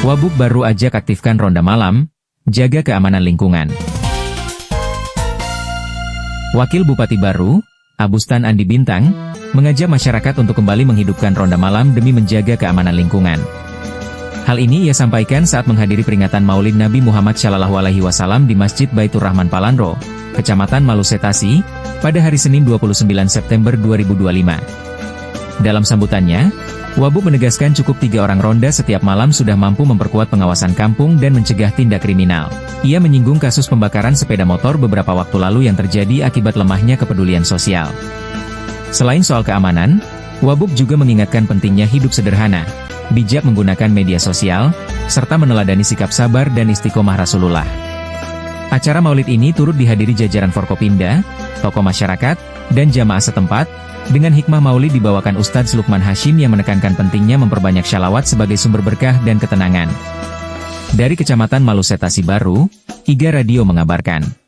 Wabub baru ajak aktifkan ronda malam, jaga keamanan lingkungan. Wakil Bupati Baru, Abustan Andi Bintang, mengajak masyarakat untuk kembali menghidupkan ronda malam demi menjaga keamanan lingkungan. Hal ini ia sampaikan saat menghadiri peringatan Maulid Nabi Muhammad SAW di Masjid Baitur Rahman Palandro, Kecamatan Malusetasi, pada hari Senin 29 September 2025. Dalam sambutannya, Wabub menegaskan cukup 3 orang ronda setiap malam sudah mampu memperkuat pengawasan kampung dan mencegah tindak kriminal. Ia menyinggung kasus pembakaran sepeda motor beberapa waktu lalu yang terjadi akibat lemahnya kepedulian sosial. Selain soal keamanan, Wabub juga mengingatkan pentingnya hidup sederhana, bijak menggunakan media sosial, serta meneladani sikap sabar dan istiqomah Rasulullah. Acara Maulid ini turut dihadiri jajaran Forkopimda, tokoh masyarakat, dan jamaah setempat. Dengan hikmah Maulid dibawakan Ustadz Lukman Hashim yang menekankan pentingnya memperbanyak shalawat sebagai sumber berkah dan ketenangan. Dari Kecamatan Malusetasi Baru, IGA Radio mengabarkan.